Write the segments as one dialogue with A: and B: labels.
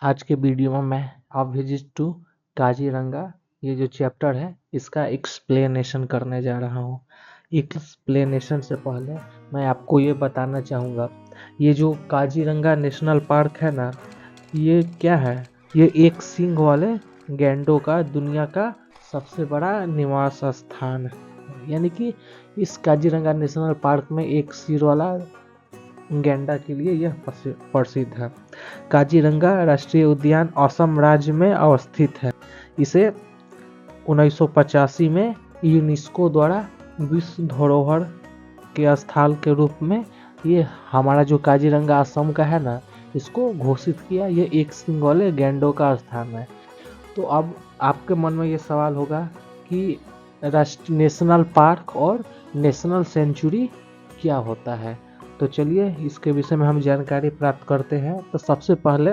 A: आज के वीडियो में मैं आप विजिट टू काजीरंगा ये जो चैप्टर है इसका एक्सप्लेनेशन करने जा रहा हूँ। एक्सप्लेनेशन से पहले मैं आपको ये बताना चाहूँगा, ये जो काजीरंगा नेशनल पार्क है ना, ये क्या है? ये एक सींग वाले गैंडों का दुनिया का सबसे बड़ा निवास स्थान है। यानी कि इस काजीरंगा नेशनल पार्क में एक सिर वाला गैंडा के लिए यह प्रसिद्ध है। काजीरंगा राष्ट्रीय उद्यान असम राज्य में अवस्थित है। इसे 1985 में यूनेस्को द्वारा विश्व धरोहर के स्थल के रूप में ये हमारा जो काजीरंगा असम का है ना, इसको घोषित किया। ये एक सींग वाले गैंडों का स्थान है। तो अब आपके मन में ये सवाल होगा कि नेशनल पार्क और नेशनल सेंचुरी क्या होता है। तो चलिए इसके विषय में हम जानकारी प्राप्त करते हैं। तो सबसे पहले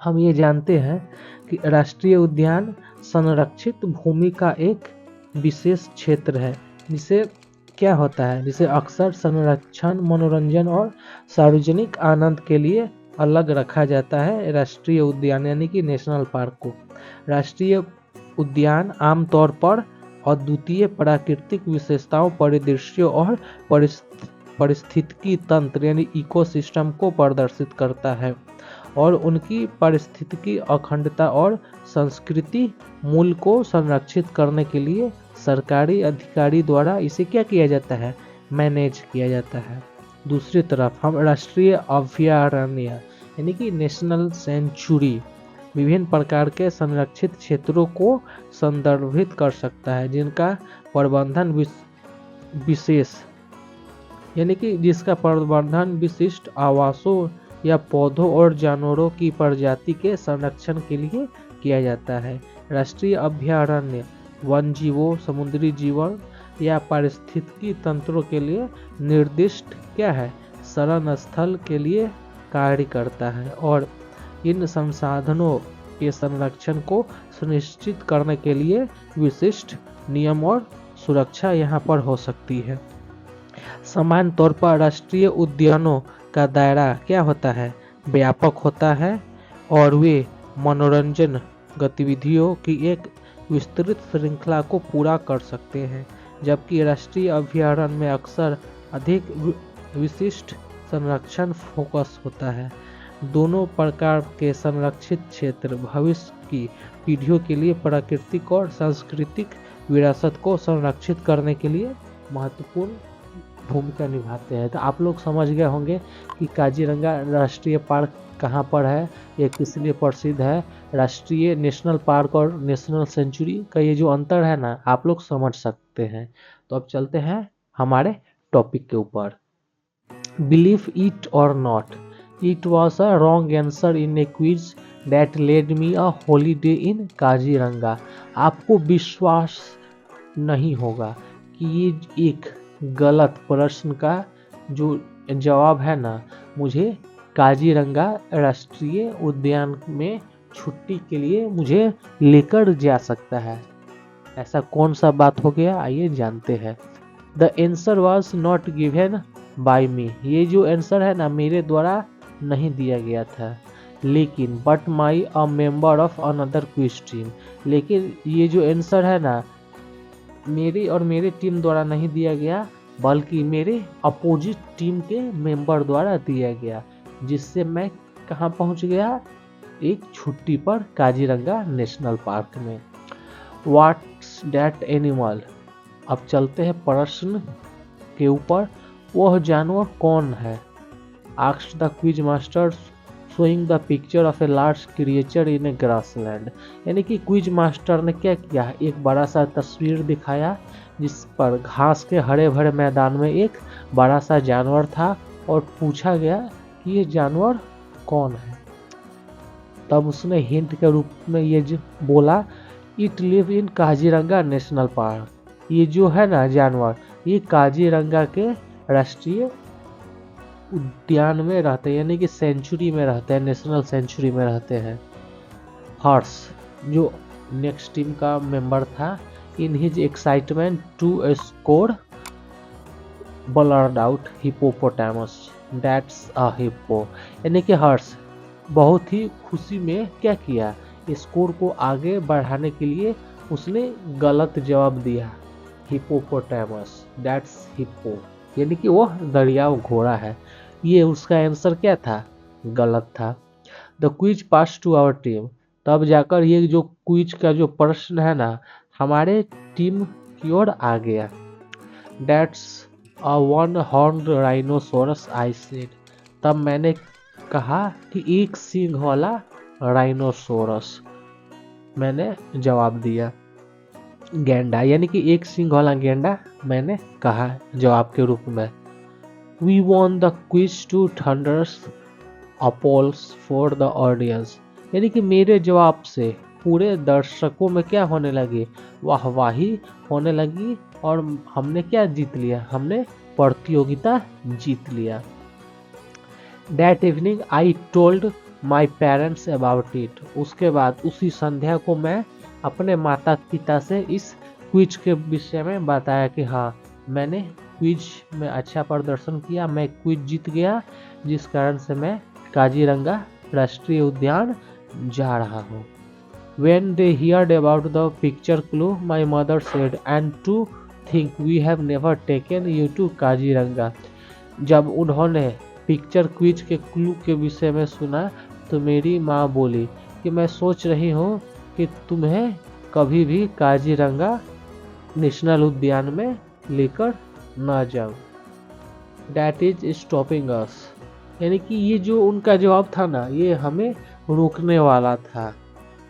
A: हम ये जानते हैं कि राष्ट्रीय उद्यान संरक्षित भूमि का एक विशेष क्षेत्र है, जिसे क्या होता है, जिसे अक्सर संरक्षण, मनोरंजन और सार्वजनिक आनंद के लिए अलग रखा जाता है। राष्ट्रीय उद्यान यानी कि नेशनल पार्क को राष्ट्रीय उद्यान आमतौर पर अद्वितीय प्राकृतिक विशेषताओं, परिदृश्यों और पारिस्थितिकी तंत्र यानी इकोसिस्टम को प्रदर्शित करता है और उनकी पारिस्थितिकी अखंडता और संस्कृति मूल्य को संरक्षित करने के लिए सरकारी अधिकारी द्वारा इसे क्या किया जाता है, मैनेज किया जाता है। दूसरी तरफ हम राष्ट्रीय अभयारण्य यानी कि नेशनल सेंचुरी विभिन्न प्रकार के संरक्षित क्षेत्रों को संदर्भित कर सकता है, जिनका प्रबंधन विशेष यानी कि जिसका प्रबंधन विशिष्ट आवासों या पौधों और जानवरों की प्रजाति के संरक्षण के लिए किया जाता है। राष्ट्रीय अभयारण्य वन्यजीवों, समुद्री जीवन या पारिस्थितिकी तंत्रों के लिए निर्दिष्ट क्या है, शरण स्थल के लिए कार्य करता है और इन संसाधनों के संरक्षण को सुनिश्चित करने के लिए विशिष्ट नियम और सुरक्षा यहाँ पर हो सकती है। सामान्य तौर पर राष्ट्रीय उद्यानों का दायरा क्या होता है, व्यापक होता है और वे मनोरंजन गतिविधियों की एक विस्तृत श्रृंखला को पूरा कर सकते हैं, जबकि राष्ट्रीय अभयारण्य में अक्सर अधिक विशिष्ट संरक्षण फोकस होता है। दोनों प्रकार के संरक्षित क्षेत्र भविष्य की पीढ़ियों के लिए प्राकृतिक और सांस्कृतिक विरासत को संरक्षित करने के लिए महत्वपूर्ण भूमिका निभाते हैं। तो आप लोग समझ गए होंगे कि काजीरंगा राष्ट्रीय पार्क कहाँ पर है, ये किस लिए प्रसिद्ध है। राष्ट्रीय नेशनल पार्क और नेशनल सेंचुरी का ये जो अंतर है ना, आप लोग समझ सकते हैं। तो अब चलते हैं हमारे टॉपिक के ऊपर। Believe it or not, it was a wrong answer in a quiz that led me a holiday in Kaziranga. आपको विश्वास नहीं होगा कि ये एक गलत प्रश्न का जो जवाब है ना, मुझे काजीरंगा राष्ट्रीय उद्यान में छुट्टी के लिए मुझे लेकर जा सकता है। ऐसा कौन सा बात हो गया, आइए जानते हैं। The answer was not given by me, ये जो आंसर है ना मेरे द्वारा नहीं दिया गया था, लेकिन but my a member of another quiz team, लेकिन ये जो आंसर है ना मेरी और मेरे टीम द्वारा नहीं दिया गया, बल्कि मेरे अपोजिट टीम के मेंबर द्वारा दिया गया, जिससे मैं कहाँ पहुँच गया, एक छुट्टी पर काजीरंगा नेशनल पार्क में। व्हाट्स दैट एनिमल, अब चलते हैं प्रश्न के ऊपर। वह जानवर कौन है? Asked the quiz master showing the picture of a large creature in A grassland, यानी कि क्विज मास्टर ने क्या किया, एक बड़ा सा तस्वीर दिखाया जिस पर घास के हरे भरे मैदान में एक बड़ा सा जानवर था और पूछा गया कि ये जानवर कौन है। तब उसने हिंट के रूप में ये बोला, it live in Kaziranga national park. ये जो है ना जानवर, ये काजीरंगा के राष्ट्रीय उद्यान में रहते हैं, यानी कि सेंचुरी में रहते हैं, नेशनल सेंचुरी में रहते हैं। हॉर्स जो नेक्स्ट टीम का मेंबर था, in his excitement to score blurted out hippopotamus, that's a hippo, यानी कि हॉर्स बहुत ही खुशी में क्या किया, स्कोर को आगे बढ़ाने के लिए उसने गलत जवाब दिया। हिपोपोटामस, दैट्स हिप्पो, यानी कि वो दरियाव घोड़ा है। ये उसका आंसर क्या था, गलत था। The quiz pass to our team, तब जाकर ये जो क्विज का जो प्रश्न है ना, हमारे टीम की ओर आ गया। That's a one horned rhinoceros I said, तब मैंने कहा कि एक सींग वाला राइनोसोरस, मैंने जवाब दिया। गेंडा, यानी कि एक सींग वाला गेंडा मैंने कहा जवाब के रूप में। We won the quiz to thunderous applause for the audience, यानी कि मेरे जवाब से पूरे दर्शकों में क्या होने लगी, वाहवाही होने लगी, और हमने क्या जीत लिया, हमने प्रतियोगिता जीत लिया। That evening I told my parents about it, उसके बाद उसी संध्या को मैं अपने माता पिता से इस क्विज के विषय में बताया कि हाँ, मैंने क्विज में अच्छा प्रदर्शन किया, मैं क्विज जीत गया, जिस कारण से मैं काजीरंगा राष्ट्रीय उद्यान जा रहा हूँ। When they heard about the picture clue, my mother said, and to think we have never taken you to Kaziranga. जब उन्होंने पिक्चर क्विज के क्लू के विषय में सुना तो मेरी माँ बोली कि मैं सोच रही हूँ कि तुम्हें कभी भी काजीरंगा नेशनल उद्यान में लेकर ना जाऊँ। That is stopping us, यानी कि ये जो उनका जवाब था ना, ये हमें रोकने वाला था।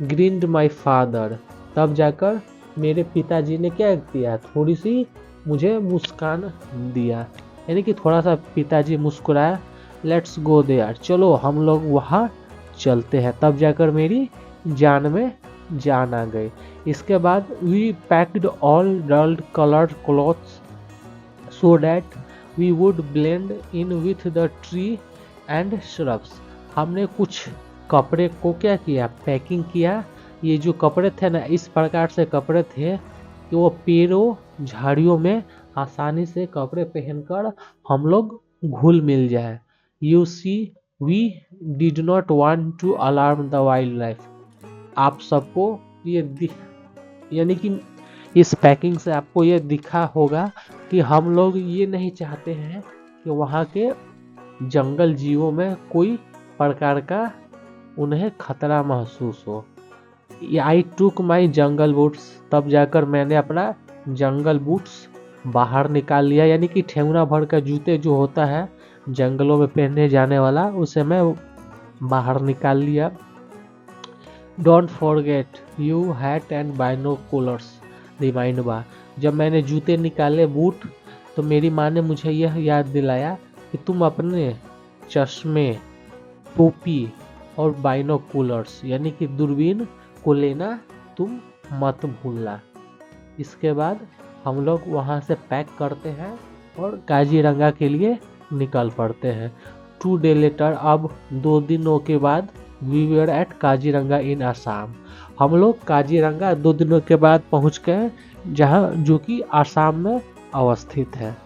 A: ग्रीन्ड माई फादर, तब जाकर मेरे पिताजी ने क्या किया, थोड़ी सी मुझे मुस्कान दिया, यानी कि थोड़ा सा पिताजी मुस्कुराया। लेट्स गो देयर, चलो हम लोग वहाँ चलते हैं, तब जाकर मेरी जान में जान आ गई। इसके बाद we packed all dulled coloured clothes so that we would blend in with the tree and shrubs, हमने कुछ कपड़े को क्या किया, पैकिंग किया। ये जो कपड़े थे ना, इस प्रकार से कपड़े थे कि वो पेड़ों झाड़ियों में आसानी से कपड़े पहनकर हम लोग घुल मिल जाए। You see we did not want to alarm the wildlife, आप सबको ये यानी कि इस पैकिंग से आपको ये दिखा होगा कि हम लोग ये नहीं चाहते हैं कि वहाँ के जंगल जीवों में कोई प्रकार का उन्हें खतरा महसूस हो। आई टूक माई जंगल बूट्स, तब जाकर मैंने अपना जंगल बूट्स बाहर निकाल लिया, यानी कि ठेंगुना भर का जूते जो होता है जंगलों में पहनने जाने वाला, उसे मैं बाहर निकाल लिया। Don't forget you hat and binoculars, remind बा, जब मैंने जूते निकाले बूट, तो मेरी माँ ने मुझे यह याद दिलाया कि तुम अपने चश्मे, टोपी और बाइनोकुलर्स यानी कि दूरबीन को लेना तुम मत भूलना। इसके बाद हम लोग वहाँ से पैक करते हैं और काजीरंगा के लिए निकल पड़ते हैं। 2 days लेटर, अब 2 दिनों के बाद, वी वर एट काजीरंगा इन आसाम, हम लोग काजीरंगा 2 दिनों के बाद पहुँच गए, जहाँ जो कि आसाम में अवस्थित है।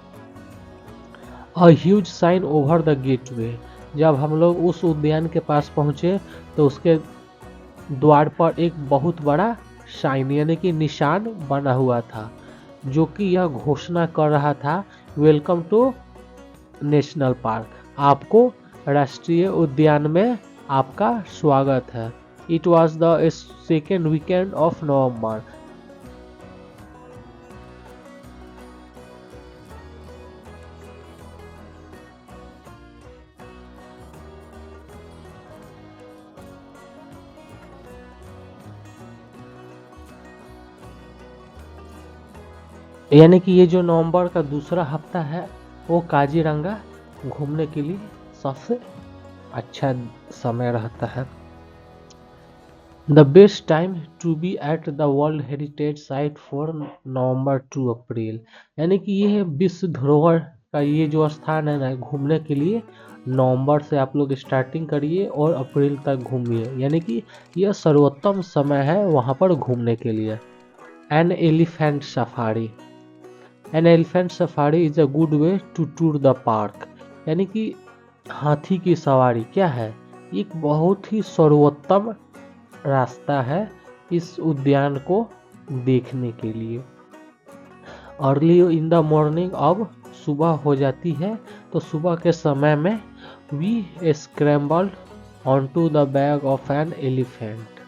A: A huge sign over the gateway, जब हम लोग उस उद्यान के पास पहुँचे तो उसके द्वार पर एक बहुत बड़ा साइन यानी कि निशान बना हुआ था, जो कि यह घोषणा कर रहा था, वेलकम टू नेशनल पार्क, आपको राष्ट्रीय उद्यान में आपका स्वागत है। It was the second weekend of नवंबर। यानी कि ये जो नवंबर का दूसरा हफ्ता है वो काजीरंगा घूमने के लिए सबसे अच्छा समय रहता है। The best time to be at the world heritage site for November to April, यानी कि ये विश्व धरोहर का ये जो स्थान है ना, घूमने के लिए नवंबर से आप लोग स्टार्टिंग करिए और अप्रैल तक घूमिए, यानी कि यह सर्वोत्तम समय है वहाँ पर घूमने के लिए। An elephant safari, an elephant safari is a good way to tour the park, यानी कि हाथी की सवारी क्या है, एक बहुत ही सर्वोत्तम रास्ता है इस उद्यान को देखने के लिए। अर्ली इन द मॉर्निंग, अब सुबह हो जाती है तो सुबह के समय में we scrambled onto the back of an elephant,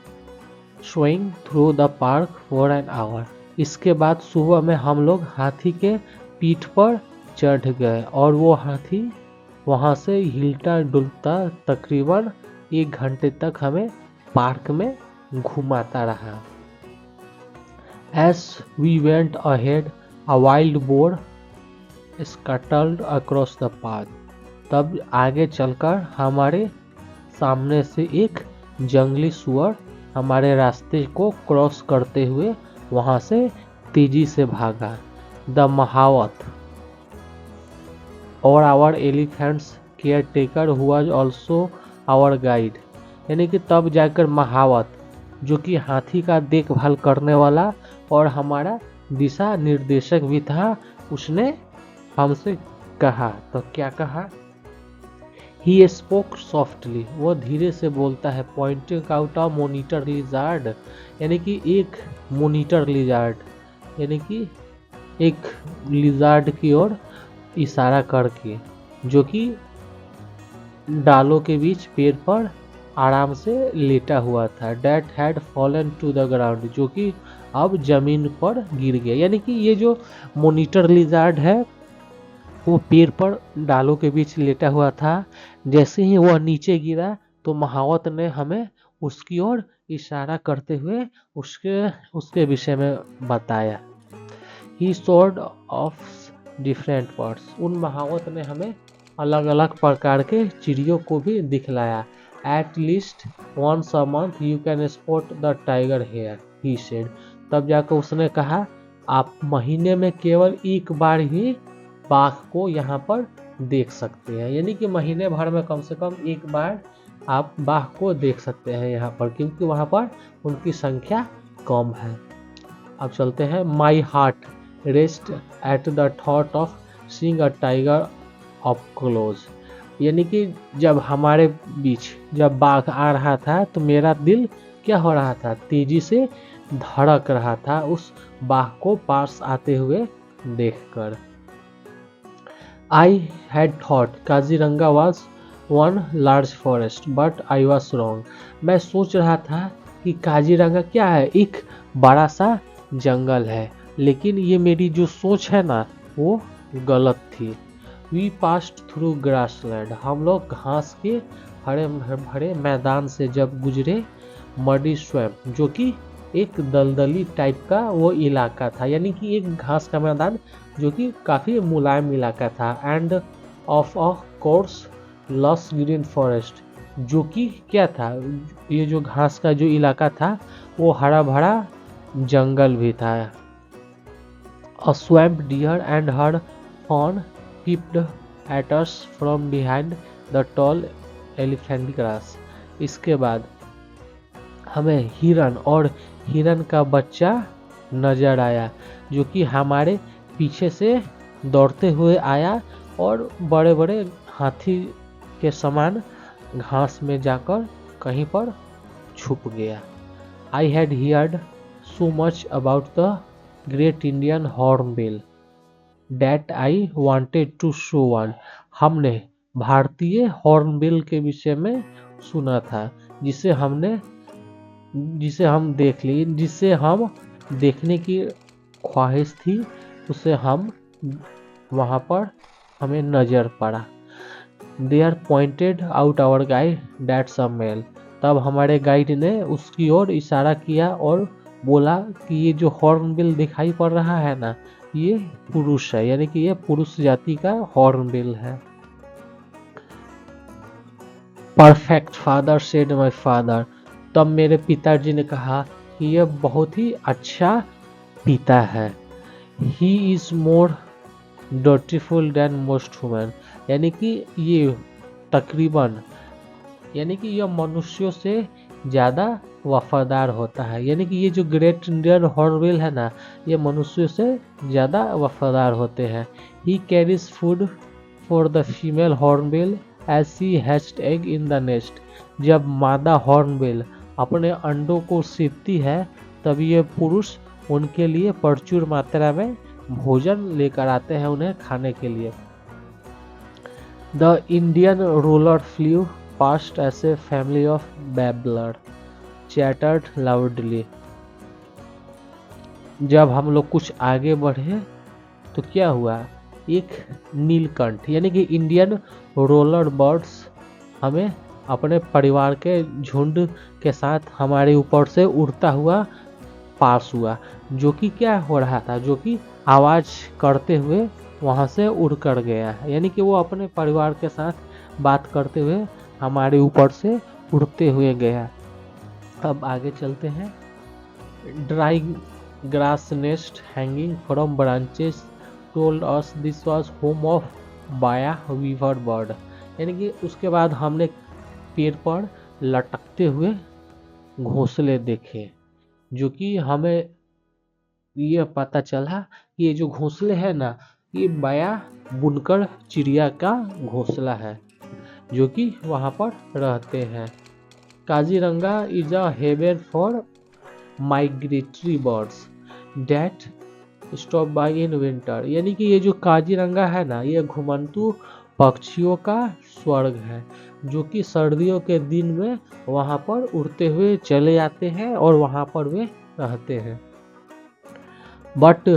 A: swinging through the park for an hour। इसके बाद सुबह में हम लोग हाथी के पीठ पर चढ़ गए और वो हाथी वहाँ से हिलता डुलता तकरीबन 1 घंटे तक हमें पार्क में घुमाता रहा। As we went ahead, a wild boar scuttled across the path। तब आगे चलकर हमारे सामने से एक जंगली सुअर हमारे रास्ते को क्रॉस करते हुए वहां से तेजी से भागा। द महावत और आवर एलिफेंट्स केयर टेकर हुआ ऑल्सो आवर गाइड। यानी कि तब जाकर महावत जो कि हाथी का देखभाल करने वाला और हमारा दिशा निर्देशक भी था, उसने हमसे कहा। तो क्या कहा? He spoke softly, वो धीरे से बोलता है। Pointing out a monitor lizard, यानी कि एक मोनिटर लिजार्ड, यानी कि एक लिजार्ड की ओर इशारा करके, जो कि डालों के बीच पेड़ पर आराम से लेटा हुआ था। That had fallen to the ground, जो कि अब जमीन पर गिर गया। यानी कि ये जो मोनिटर लिजार्ड है वो पेड़ पर डालों के बीच लेटा हुआ था। जैसे ही वह नीचे गिरा तो महावत ने हमें उसकी ओर इशारा करते हुए उसके विषय में बताया। He showed of different birds, उन महावत ने हमें अलग अलग प्रकार के चिड़ियों को भी दिखलाया। At least once a month you can spot the tiger here, he said. तब जाकर उसने कहा आप महीने में केवल एक बार ही बाघ को यहाँ पर देख सकते हैं। यानी कि महीने भर में कम से कम एक बार आप बाघ को देख सकते हैं यहाँ पर, क्योंकि वहाँ पर उनकी संख्या कम है। अब चलते हैं। My heart rest at the thought of seeing a tiger up close. यानी कि जब हमारे बीच जब बाघ आ रहा था तो मेरा दिल क्या हो रहा था? तेजी से धड़क रहा था उस बाघ को पास आते हुए देखकर। I had thought Kaziranga was one large forest, but I was wrong। मैं सोच रहा था कि काजीरंगा क्या है? एक बड़ा सा जंगल है, लेकिन ये मेरी जो सोच है ना वो गलत थी। We passed through grassland, हम लोग घास के हरे भरे मैदान से जब गुजरे। मडी स्वैम्प, जो कि एक दलदली टाइप का वो इलाका था, यानी कि एक घास का मैदान जो कि काफ़ी मुलायम इलाका था। एंड ऑफ अ कोर्स लस ग्रीन फॉरेस्ट, जो कि क्या था? ये जो घास का जो इलाका था वो हरा भरा जंगल भी था। A swamp deer and her fawn peeped at us from behind the tall elephant grass. इसके बाद हमें हिरन और हिरन का बच्चा नजर आया, जो कि हमारे पीछे से दौड़ते हुए आया और बड़े बड़े हाथी के समान घास में जाकर कहीं पर छुप गया। I had heard so much about the great Indian hornbill that I wanted to show one. हमने भारतीय हॉर्नबिल के विषय में सुना था, जिसे हम देख ली, जिसे हम देखने की ख्वाहिश थी, उसे हम वहाँ पर हमें नज़र पड़ा। There pointed out our guide that's a male. तब हमारे गाइड ने उसकी ओर इशारा किया और बोला कि ये जो हॉर्नबिल दिखाई पड़ रहा है ना, ये पुरुष है, यानी कि ये पुरुष जाति का हॉर्नबिल है। Perfect father said my father. तब मेरे पिताजी ने कहा कि यह बहुत ही अच्छा पिता है। He is more dutiful than most human, यानी कि ये तकरीबन, यानी कि यह मनुष्यों से ज़्यादा वफादार होता है। यानी कि ये जो ग्रेट इंडियन हॉर्नबिल है ना, ये मनुष्यों से ज़्यादा वफादार होते हैं। He carries food for the female hornbill as she hatched egg in the nest. जब मादा हॉर्नबिल अपने अंडों को सीखती है तब ये पुरुष उनके लिए प्रचुर मात्रा में भोजन लेकर आते हैं उन्हें खाने के लिए। The Indian roller flew past as a family of babbler chattered loudly. जब हम लोग कुछ आगे बढ़े तो क्या हुआ, एक नीलकंठ यानी कि इंडियन रोलर बर्ड्स हमें अपने परिवार के झुंड के साथ हमारे ऊपर से उड़ता हुआ पास हुआ, जो कि क्या हो रहा था, जो कि आवाज़ करते हुए वहाँ से उड़ कर गया, यानी कि वो अपने परिवार के साथ बात करते हुए हमारे ऊपर से उड़ते हुए गया। अब आगे चलते हैं। Dry grass nest hanging from branches told us this was home of बाया वीवर बर्ड, यानी कि उसके बाद हमने पेड़ पर लटकते हुए घोंसले देखे, जो कि हमें ये पता चला कि ये जो घोंसले हैं ना, ये बाया बुनकर चिड़िया का घोंसला है जो कि वहाँ पर रहते हैं। Kaziranga is a haven for migratory birds that stop by in winter, यानी कि ये जो काजीरंगा है ना, ये घुमंतू पक्षियों का स्वर्ग है जो कि सर्दियों के दिन में वहाँ पर उड़ते हुए चले जाते हैं और वहाँ पर वे रहते हैं। बट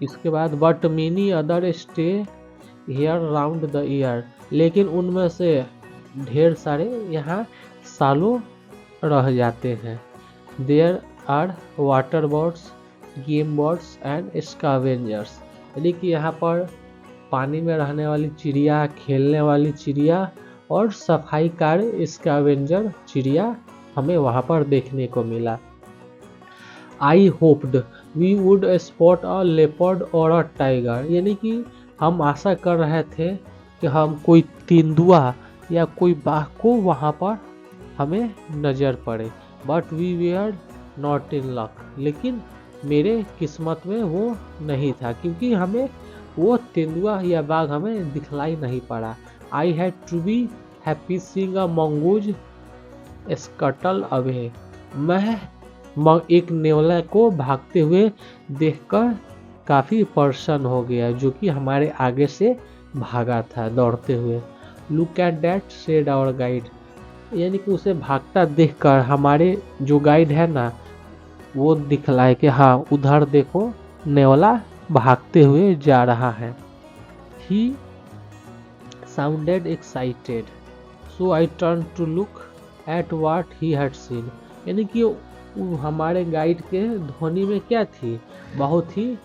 A: इसके बाद but many other stay here round the year, लेकिन उनमें से ढेर सारे यहाँ सालों रह जाते हैं। There are water birds game birds and scavengers, यानी कि यहाँ पर पानी में रहने वाली चिड़िया, खेलने वाली चिड़िया और सफाई कार्य स्कावेंजर चिड़िया हमें वहाँ पर देखने को मिला। I hoped we would spot a leopard or a tiger, यानी कि हम आशा कर रहे थे कि हम कोई तेंदुआ या कोई बाघ को वहाँ पर हमें नज़र पड़े। But we were not in luck, लेकिन मेरे किस्मत में वो नहीं था, क्योंकि हमें वो तेंदुआ या बाघ हमें दिखलाई नहीं पड़ा। I had to be happy seeing a mongoose scuttle away, मैं एक नेवला को भागते हुए देखकर काफ़ी प्रसन्न हो गया, जो कि हमारे आगे से भागा था दौड़ते हुए। Look at that said our guide, यानी कि उसे भागता देखकर हमारे जो गाइड है ना, वो दिखलाए कि हाँ उधर देखो नेवला भागते हुए जा रहा है। He sounded excited so I turn to look at what he had seen, यानी कि हमारे गाइड के ध्वनि में क्या थी, बहुत ही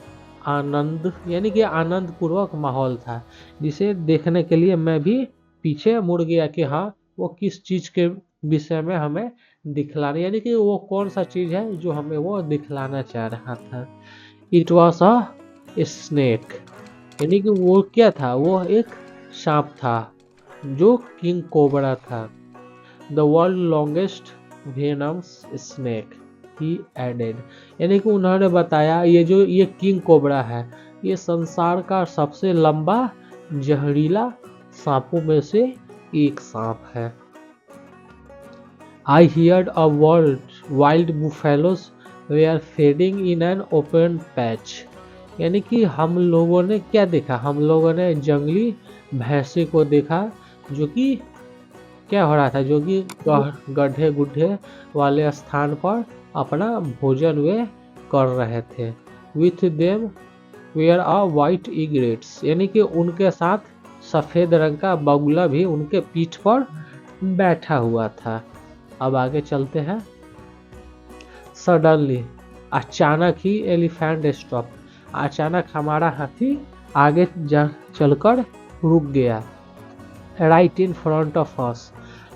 A: आनंद, यानी कि आनंद पूर्वक माहौल था, जिसे देखने के लिए मैं भी पीछे मुड़ गया कि हाँ वो किस चीज़ के विषय में हमें दिखलाना, यानी कि वो कौन सा चीज़ है जो हमें वो दिखलाना चाह रहा था। इट वॉज अ स्नेक, यानी कि वो क्या था, वो एक सांप था जो किंग कोबरा था। The world longest venoms snake he added, यानी कि उन्होंने बताया ये किंग कोबरा है, ये संसार का सबसे लंबा जहरीला सांपों में से एक सांप है। I heard a wild buffaloes were feeding in an open patch, यानी कि हम लोगों ने क्या देखा, हम लोगों ने जंगली भैंसे को देखा जो कि क्या हो रहा था, जो कि गड्ढे गुड्ढे वाले स्थान पर अपना भोजन वे कर रहे थे। With them were a white egrets, यानी कि उनके साथ सफ़ेद रंग का बगुला भी उनके पीठ पर बैठा हुआ था। अब आगे चलते हैं। सडनली, अचानक ही एलिफेंट स्टॉप, अचानक हमारा हाथी आगे चलकर रुक गया। Right in front of us,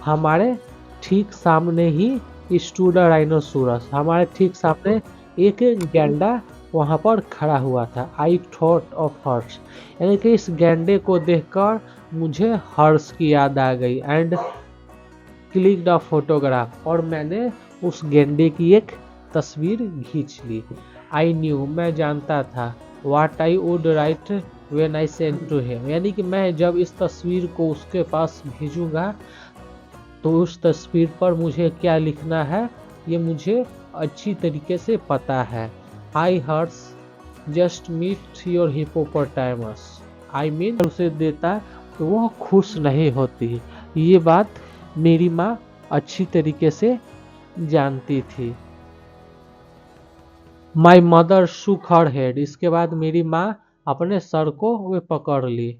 A: हमारे ठीक सामने ही स्टूड अ राइनोसोरस, हमारे ठीक सामने एक गैंडा वहाँ पर खड़ा हुआ था। आई थॉट ऑफ हर्ष, यानी कि इस गैंडे को देखकर मुझे हर्ष की याद आ गई। एंड क्लिक्ड अ फोटोग्राफ, और मैंने उस गैंडे की एक तस्वीर खींच ली। आई न्यू, मैं जानता था। What I would write when I send to him, यानी कि मैं जब इस तस्वीर को उसके पास भेजूंगा तो उस तस्वीर पर मुझे क्या लिखना है ये मुझे अच्छी तरीके से पता है। Hi Harsh just meet your hippopotamus, I mean उसे देता तो वो खुश नहीं होती। ये बात मेरी माँ अच्छी तरीके से जानती थी। My mother Shuk her head, इसके बाद मेरी माँ अपने सर को वे पकड़ ली।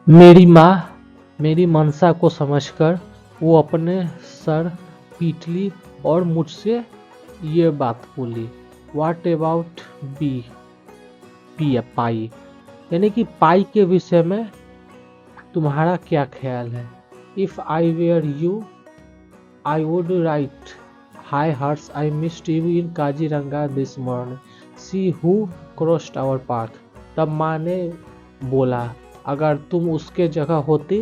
A: मेरी माँ मेरी मनसा को समझकर वो अपने सर पीट ली और मुझसे ये बात बोली, व्हाट अबाउट बी पी पाई, यानी कि पाई के विषय में तुम्हारा क्या ख्याल है। If I were you I would write, hi Harsh I missed you in Kaziranga this morning, see who crossed our path. तब माँ ने बोला, अगर तुम उसके जगह होती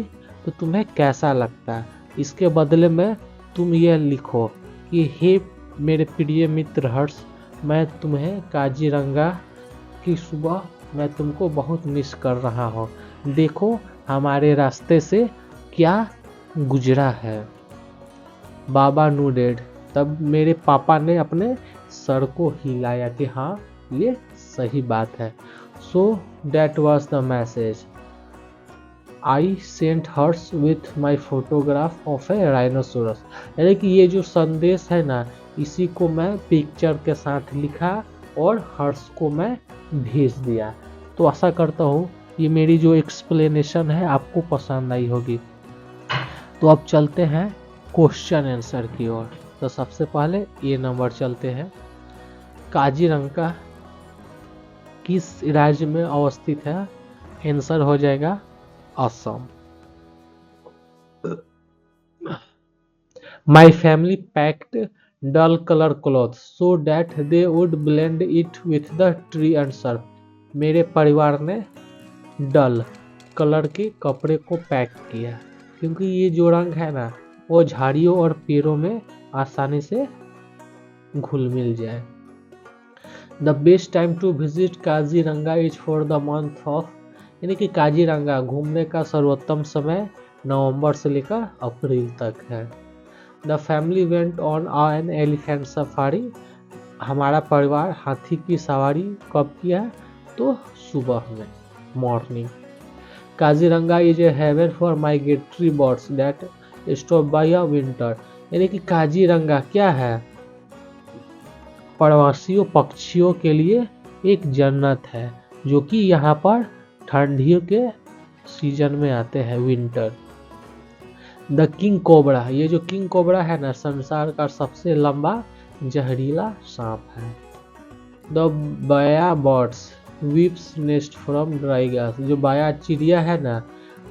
A: तो तुम्हें कैसा लगता। इसके बदले में तुम यह लिखो कि हे मेरे प्रिय मित्र हर्ष, मैं तुम्हें काजीरंगा की सुबह मैं तुमको बहुत मिस कर रहा हूँ। देखो हमारे रास्ते से क्या गुजरा है। बाबा नूडेड, तब मेरे पापा ने अपने सर को हिलाया कि हाँ ये सही बात है। So that was the message I sent Harsh with my photograph of A rhinoceros, यानी कि ये जो संदेश है ना इसी को मैं पिक्चर के साथ लिखा और हर्ष को मैं भेज दिया। तो आशा करता हूँ ये मेरी जो एक्सप्लेनेशन है आपको पसंद आई होगी। तो अब चलते हैं क्वेश्चन आंसर की ओर। तो सबसे पहले ये नंबर चलते हैं, काजीरंगा किस राज्य में अवस्थित है। आंसर हो जाएगा Assam. My family packed dull colour cloth so that they would blend it with the tree and surf, मेरे परिवार ने डल कलर के कपड़े को पैक किया क्योंकि ये जो रंग है ना वो झाड़ियों और पेड़ों में आसानी से घुल मिल जाए। The best time to visit Kaziranga is for the month of, यानी कि काजीरंगा घूमने का सर्वोत्तम समय नवंबर से लेकर अप्रैल तक है। The family went on an elephant safari, हमारा परिवार हाथी की सवारी कब किया, तो सुबह में morning. Kaziranga is a haven for migratory birds that stop by a winter, यानी कि काजीरंगा क्या है, प्रवासियों पक्षियों के लिए एक जन्नत है जो कि यहाँ पर ठंडियों के सीजन में आते हैं, विंटर। द किंग कोबरा, ये जो किंग कोबरा है ना संसार का सबसे लंबा जहरीला सांप है। द बाया birds weeps nest from dry घास, जो बाया चिड़िया है ना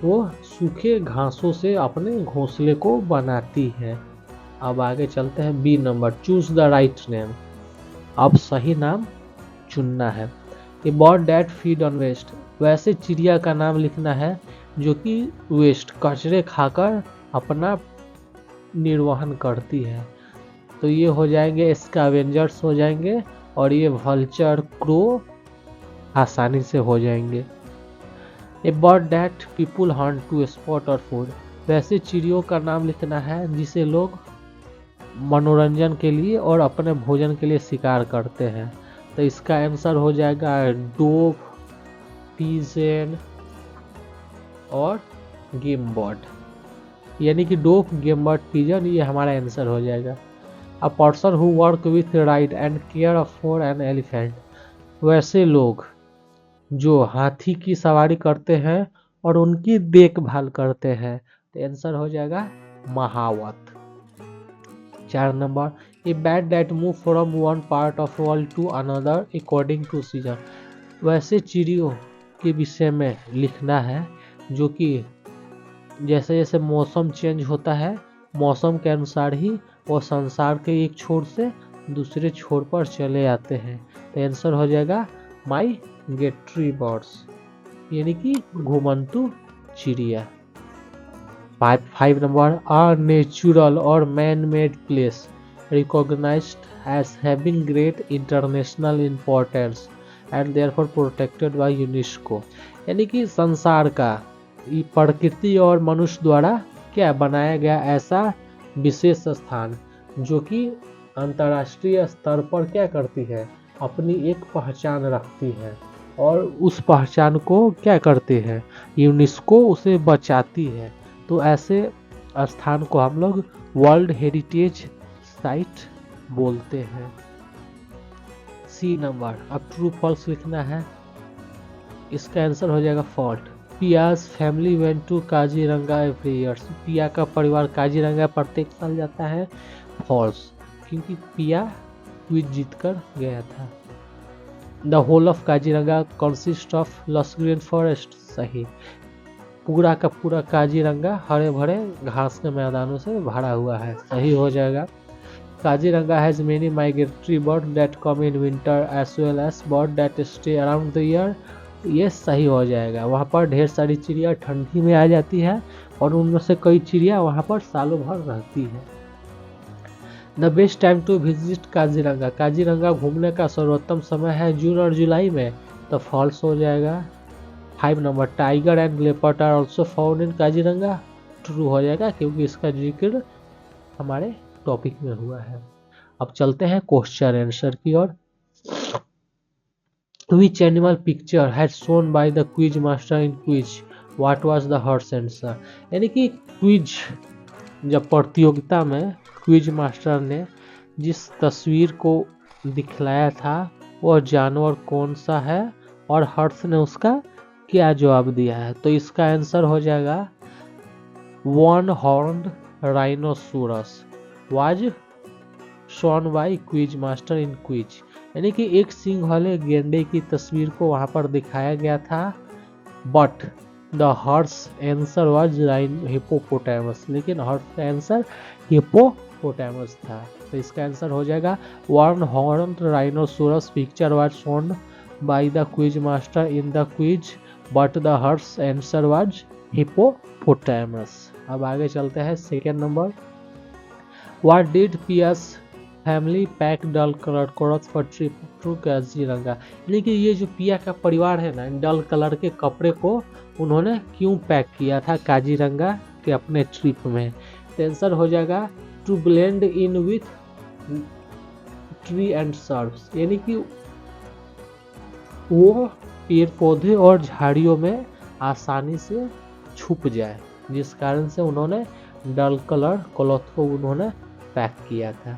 A: वो सूखे घासों से अपने घोंसले को बनाती है। अब आगे चलते हैं B number, choose the right name, अब सही नाम चुनना है। A bird that feed on waste, वैसे चिड़िया का नाम लिखना है जो कि वेस्ट कचरे खाकर अपना निर्वहन करती है। तो ये हो जाएंगे स्कैवेंजर्स हो जाएंगे और ये वल्चर क्रो आसानी से हो जाएंगे। A bird that people hunt to spot or food, वैसे चिड़ियों का नाम लिखना है जिसे लोग मनोरंजन के लिए और अपने भोजन के लिए शिकार करते हैं। तो इसका आंसर हो जाएगा डोव, पीजेन और गेम बर्ड, यानी कि डोव, गेम बर्ड, पीजन, ये हमारा आंसर हो जाएगा। A person who work with ride and care for an elephant, वैसे लोग जो हाथी की सवारी करते हैं और उनकी देखभाल करते हैं। तो आंसर हो जाएगा महावत। 4 number, a bat that move from one part of world to another according to season. वैसे चिड़ियों के विषय में लिखना है जो कि जैसे जैसे मौसम चेंज होता है, मौसम के अनुसार ही वो संसार के एक छोर से दूसरे छोर पर चले आते हैं। तो आंसर हो जाएगा माइग्रेटरी बर्ड्स, यानी कि घुमंतु चिड़िया। 5 number, a natural or man made place recognised as having great international importance and therefore protected by UNESCO. यानी कि संसार का प्रकृति और मनुष्य द्वारा क्या बनाया गया ऐसा विशेष स्थान जो कि अंतर्राष्ट्रीय स्तर पर क्या करती है, अपनी एक पहचान रखती है और उस पहचान को क्या करती है, यूनेस्को उसे बचाती है। तो ऐसे स्थान को हम लोग वर्ल्ड हेरिटेज साइट बोलते हैं। सी नंबर, अब ट्रू फॉल्स लिखना है। इसका आंसर हो जाएगा fault. Pia's family went to Kaziranga every years. Pia का परिवार काजीरंगा प्रत्येक साल जाता है। फॉल्स, क्योंकि पिया क्विज जीत कर गया था। The whole of Kaziranga consist of lush green forest. सही, पूरा का पूरा काजीरंगा हरे भरे घास के मैदानों से भरा हुआ है। सही हो जाएगा। Kaziranga has many migratory bird that come in winter as well as bird that stay around the year. ये सही हो जाएगा। वहाँ पर ढेर सारी चिड़िया ठंडी में आ जाती है और उनमें से कई चिड़िया वहाँ पर सालों भर रहती है। The best time to visit Kaziranga. Kaziranga घूमने का सर्वोत्तम समय है जून और जुलाई में। तो फॉल्स हो जाएगा। 5 number, tiger and leopard are also found in Kaziranga. True हो जाएगा क्योंकि इसका जिक्र हमारे टॉपिक में हुआ है। अब चलते हैं क्वेश्चन आंसर की ओर। Which animal picture had shown by the quiz master in quiz? What was the horse answer? यानी कि क्विज जब प्रतियोगिता में क्विज मास्टर ने जिस तस्वीर को दिखलाया था वह जानवर कौन सा है और हर्ष ने उसका क्या जवाब दिया है। तो इसका आंसर हो जाएगा one horned rhinoceros was shown bye quiz master in quiz. यानी कि एक सींग वाले गेंडे की तस्वीर को वहां पर दिखाया गया था, but the horse answer was hippopotamus. लेकिन हॉर्स का आंसर हिप्पोपोटामस था। तो इसका आंसर हो जाएगा one horned rhinoceros picture was shown by the quiz master in the quiz but the horse answer was hippopotamus. अब आगे चलते हैं second number. What did Pia's family pack dull colour cloth for trip to Kaziranga. यानी कि ये जो पिया का परिवार है ना, डल कलर के कपड़े को उन्होंने क्यों पैक किया था काजीरंगा के अपने ट्रिप में। तो आंसर हो जाएगा to blend in with tree and shrubs. यानी कि वो पेड़ पौधे और झाड़ियों में आसानी से छुप जाए, जिस कारण से उन्होंने डल कलर क्लॉथ को उन्होंने पैक किया था।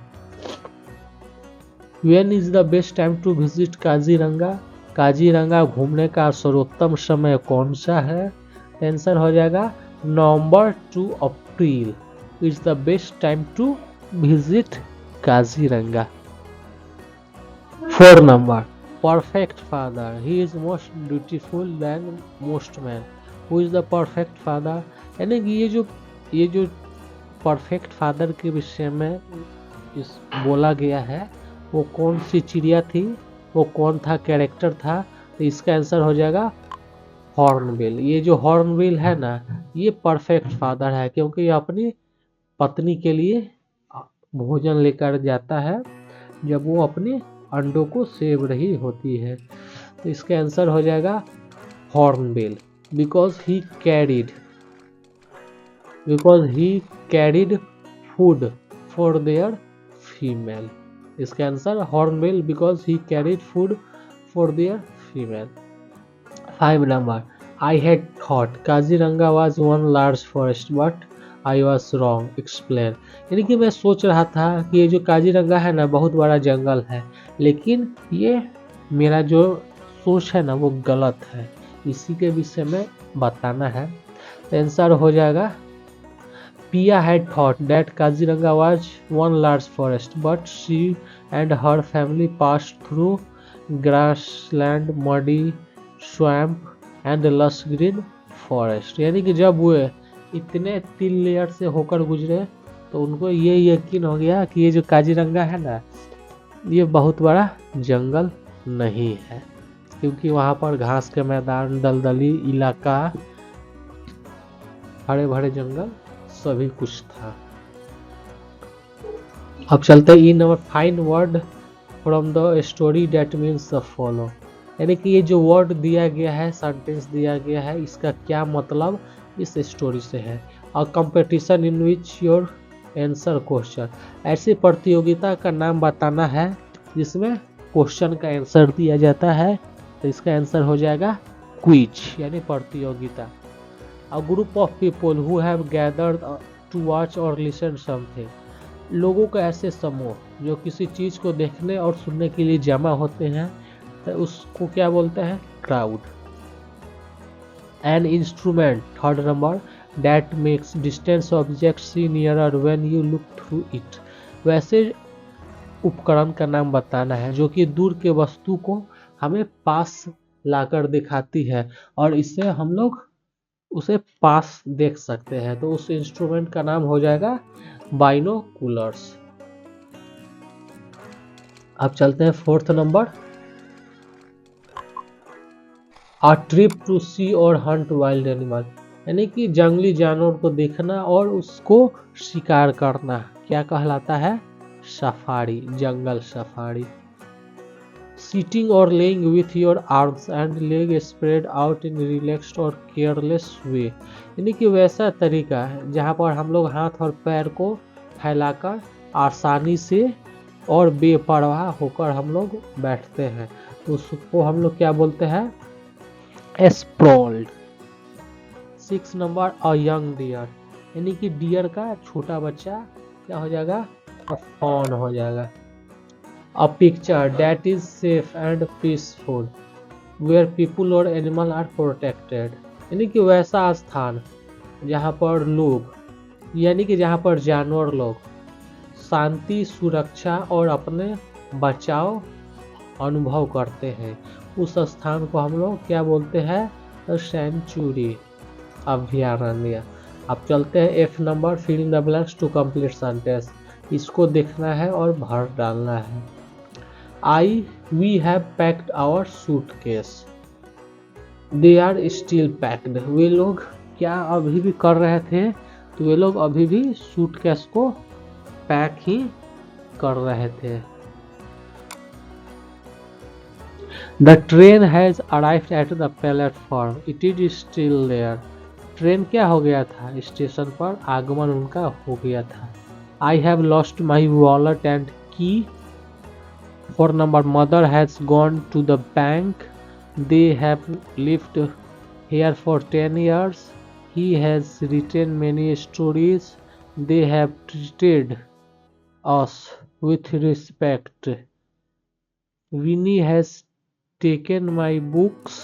A: When is the best time to visit Kaziranga? Kaziranga घूमने का सर्वोत्तम समय कौन सा है? आंसर हो जाएगा November to April is the best time to visit Kaziranga. 4 number, perfect father he is most beautiful than most man. Who is the perfect father? यानी कि ये जो परफेक्ट फादर के विषय में इस बोला गया है वो कौन सी चिड़िया थी, वो कौन था कैरेक्टर था। तो इसका आंसर हो जाएगा हॉर्नबिल। ये जो हॉर्नबिल है ना, ये परफेक्ट फादर है क्योंकि ये अपनी पत्नी के लिए भोजन लेकर जाता है जब वो अपने अंडों को सेव रही होती है। तो इसका आंसर हो जाएगा hornbill because he carried food for their female. इसका answer hornbill because he carried food for their female. 5 number, I had thought Kaziranga was one large forest but I was wrong explain. यानी कि मैं सोच रहा था कि ये जो काजीरंगा है ना बहुत बड़ा जंगल है, लेकिन ये मेरा जो सोच है ना वो गलत है, इसी के विषय में बताना है। आंसर हो जाएगा Pia had thought that Kaziranga was one large forest, but she and her family passed through grassland, muddy swamp, and lush green forest. यानी कि जब वो इतने 3 लेयर से होकर गुजरे तो उनको ये यकीन हो गया कि ये जो काजीरंगा है ना, ये बहुत बड़ा जंगल नहीं है, क्योंकि वहाँ पर घास के मैदान, दलदली इलाका, हरे भरे जंगल सभी कुछ था। अब चलते हैं in fine word from the story that means the follow. यानी कि ये जो वर्ड दिया गया है, सेंटेंस दिया गया है, इसका क्या मतलब इस स्टोरी से है। A competition in which your answer question, ऐसी प्रतियोगिता का नाम बताना है जिसमें क्वेश्चन का आंसर दिया जाता है, तो इसका आंसर हो जाएगा क्विज यानी प्रतियोगिता। A group of people who have gathered to watch और लिसन समथिंग, लोगों का ऐसे समूह जो किसी चीज को देखने और सुनने के लिए जमा होते हैं, तो उसको क्या बोलते हैं, crowd. An instrument, third number, that makes distance object see nearer when you look through it, वैसे उपकरण का नाम बताना है जो कि दूर के वस्तु को हमें पास लाकर दिखाती है और इससे हम लोग उसे पास देख सकते हैं, तो उस इंस्ट्रूमेंट का नाम हो जाएगा बाइनोकुलर्स। अब चलते हैं fourth number, a trip to see or hunt wild animal, यानी कि जंगली जानवर को देखना और उसको शिकार करना क्या कहलाता है, सफारी, जंगल सफारी। सिटिंग और laying with your arms and leg spread out in relaxed और केयरलेस वे, यानी कि वैसा तरीका है जहाँ पर हम लोग हाथ और पैर को फैलाकर आसानी से और बेपरवाह होकर हम लोग बैठते हैं, तो उसको हम लोग क्या बोलते हैं, स्प्रॉल्ड। 6 नंबर, अ यंग डियर, यानी कि डियर का छोटा बच्चा क्या हो जाएगा, फॉन हो जाएगा। A picture that is safe and peaceful where people or animal are protected, यानी कि वैसा स्थान जहाँ पर लोग, यानी कि जहाँ पर जानवर लोग शांति, सुरक्षा और अपने बचाव अनुभव करते हैं, उस स्थान को हम लोग क्या बोलते हैं, सेंचुरी, अभयारण्य। अब चलते हैं F number, fill in the blanks to complete sentence, इसको देखना है और भर डालना है। We have packed our suitcase. They are still packed. वे लोग क्या अभी भी कर रहे थे, तो वे लोग अभी भी सूटकेस को पैक ही कर रहे थे। The train has arrived at the platform. It is still there. Train क्या हो गया था, स्टेशन पर आगमन उनका हो गया था। I have lost my wallet and key. 4 number, mother has gone to the bank. They have lived here for 10 years. He has written many stories. They have treated us with respect. Winnie has taken my books.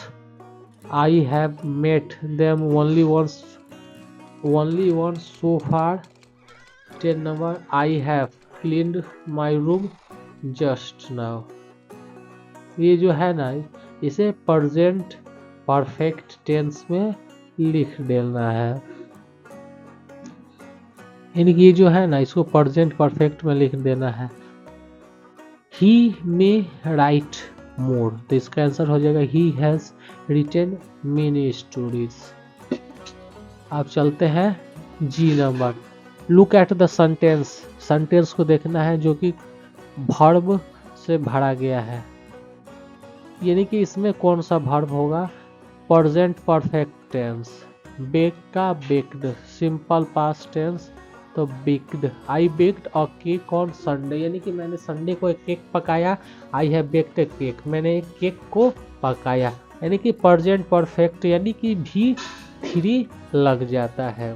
A: I have met them only once so far. 10 number, I have cleaned my room just now, ये जो है ना, इसे present perfect tense में लिख देना है, यानी कि ये जो है ना, इसको प्रेजेंट परफेक्ट में लिख देना है। ही मे राइट मोर, तो इसका आंसर हो जाएगा he has written many stories. अब चलते हैं G number, look at the sentence, sentence को देखना है जो कि वर्ब से भरा गया है, यानी कि इसमें कौन सा वर्ब होगा, प्रेजेंट परफेक्ट टेंस, बेक का बेक्ड, सिंपल पास्ट टेंस तो baked. I baked a cake on Sunday, यानी कि मैंने संडे को एक केक पकाया। I have baked A cake, मैंने एक केक को पकाया, यानी कि प्रेजेंट परफेक्ट, यानी कि भी 3 लग जाता है।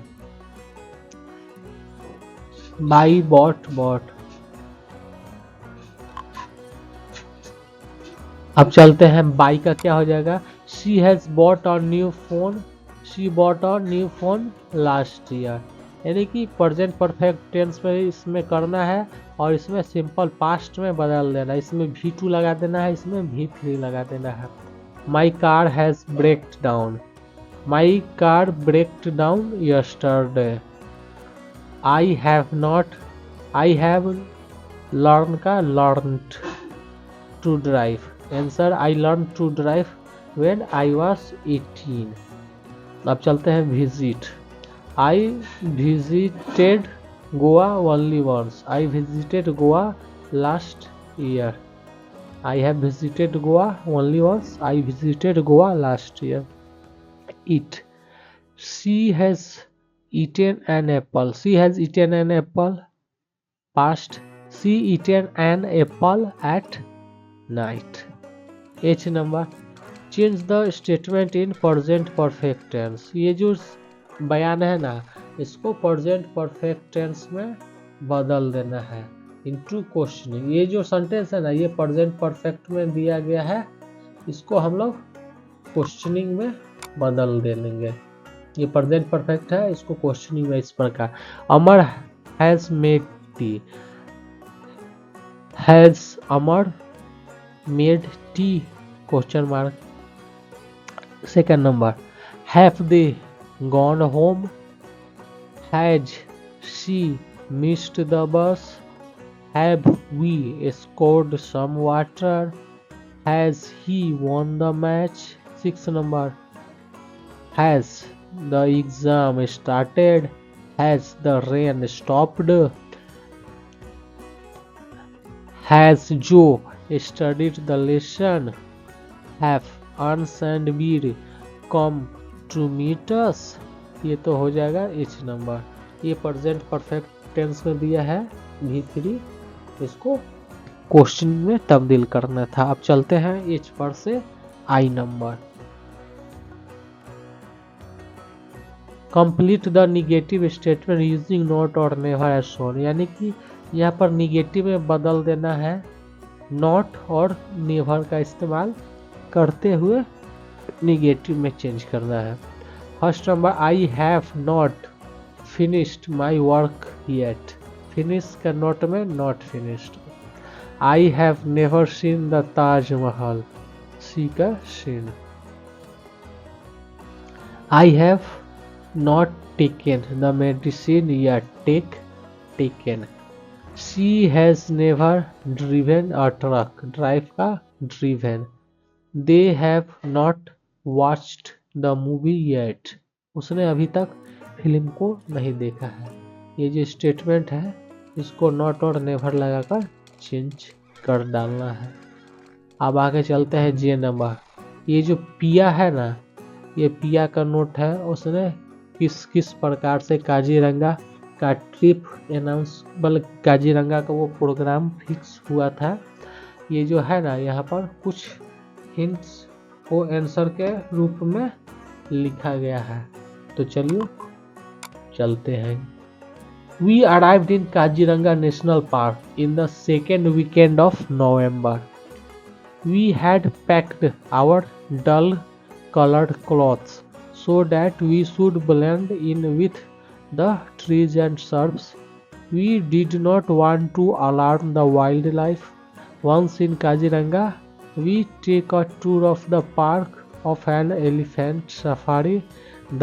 A: Buy, bought, bought. अब चलते हैं बाई का क्या हो जाएगा, she has bought a new phone, she bought a new phone last year, यानी कि प्रेजेंट परफेक्ट टेंस में इसमें करना है और इसमें सिंपल पास्ट में बदल देना है। इसमें V2 लगा देना है, इसमें V3 लगा देना है। My car has breaked down, my car breaked down yesterday. I have not, I have learn का learned to drive. Answer I learn to drive when I was 18। अब चलते हैं visit. I visited Goa only once, I visited Goa last year. I have visited Goa only once, I visited Goa last year. Eat, she has eaten an apple, she has eaten an apple past, she eaten an apple at night। H number, change the statement in present perfect tense। ये जो बयान है ना, इसको present perfect tense में बदल देना है into questioning। ये जो सेंटेंस है ना, ये present perfect में दिया गया है, इसको हम लोग क्वेश्चनिंग में बदल देंगे। ये प्रेजेंट परफेक्ट है, इसको क्वेश्चनिंग में इस प्रकार, Amar has made tea, has Amar made tea question mark. Second number, have they gone home, has she missed the bus, have we scored some water, has he won the match। 6 number, has the exam started, has the rain stopped, has Joe studied the lesson, have Ans and Beer come to meet us। ये तो हो जाएगा H number. ये present perfect tense में दिया है V3, इसको question में तब्दील करना था। अब चलते हैं H पर से I number. Complete the negative statement using not और नेवर एज शोन, यानी कि यहाँ पर निगेटिव में बदल देना है, नॉट और नेवर का इस्तेमाल करते हुए निगेटिव में चेंज करना है। First number, I have not finished my work yet, finish का नॉट में not finished. I have never seen the Taj Mahal, see का seen. I have not taken the medicine yet, take taken। she has never driven a truck, drive का driven। they have not watched the movie yet, उसने अभी तक film को नहीं देखा है। ये जो स्टेटमेंट है, इसको नॉट और नेवर लगाकर चेंज कर डालना है। अब आगे चलते हैं जे नंबर। ये जो पिया है ना, ये पिया का नोट है, उसने किस किस प्रकार से काजीरंगा का ट्रिप अनाउंस, बल्कि काजीरंगा का वो प्रोग्राम फिक्स हुआ था। ये जो है ना, यहाँ पर कुछ हिंट्स को आंसर के रूप में लिखा गया है, तो चलिए चलते हैं। We arrived in Kaziranga national park in the second weekend of November. We had packed our dull colored cloths so that we should blend in with the trees and shrubs. We did not want to alarm the wildlife. Once in Kaziranga, we take a tour of the park of an elephant safari.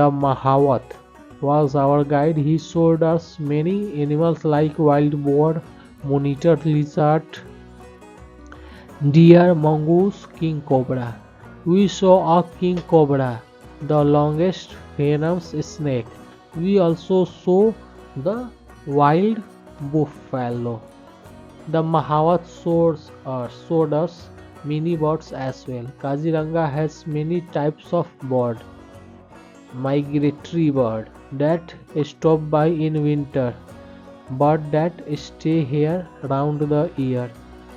A: The Mahawat was our guide. He showed us many animals like wild boar, monitor lizard, deer, mongoose, king cobra. We saw a king cobra, the longest venomous snake. We also saw the wild buffalo. The Mahawat showed us many birds as well. Kaziranga has many types of bird. Migratory bird that stop by in winter, bird that stay here round the year,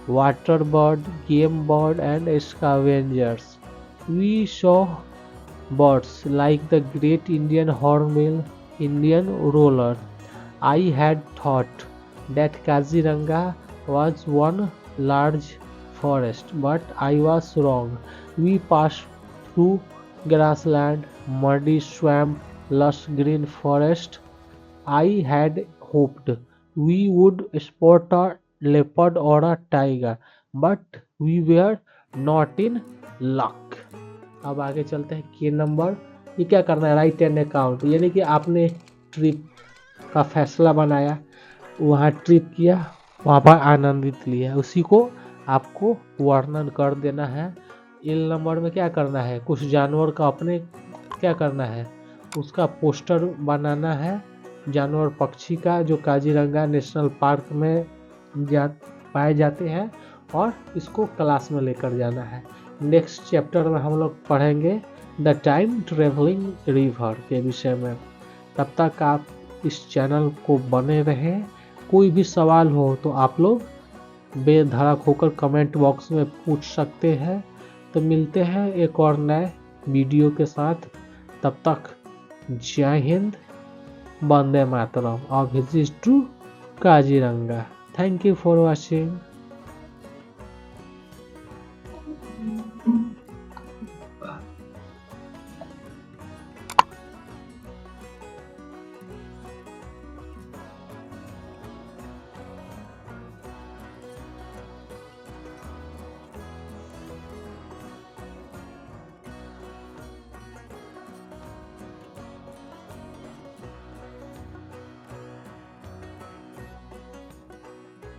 A: water bird, game bird and scavengers. We saw birds like the great Indian hornbill, Indian roller. I had thought that Kaziranga was one large forest, but I was wrong. We passed through grassland, muddy swamp, lush green forest. I had hoped we would spot a leopard or a tiger, but we were not in luck. अब आगे चलते हैं के number. ये क्या करना है, right an account, यानी कि आपने ट्रिप का फैसला बनाया, वहाँ ट्रिप किया, वहाँ पर आनंदित लिया, उसी को आपको वर्णन कर देना है। एल नंबर में क्या करना है, कुछ जानवर का अपने क्या करना है, उसका पोस्टर बनाना है, जानवर पक्षी का जो काजीरंगा नेशनल पार्क में पाए जाते हैं, और इसको क्लास में लेकर जाना है। नेक्स्ट चैप्टर में हम लोग पढ़ेंगे द टाइम ट्रेवलिंग रिवर के विषय में। तब तक आप इस चैनल को बने रहें। कोई भी सवाल हो तो आप लोग बेधड़क होकर कमेंट बॉक्स में पूछ सकते हैं। तो मिलते हैं एक और नए वीडियो के साथ। तब तक जय हिंद, वंदे मातरम और visit to Kaziranga. Thank you for watching.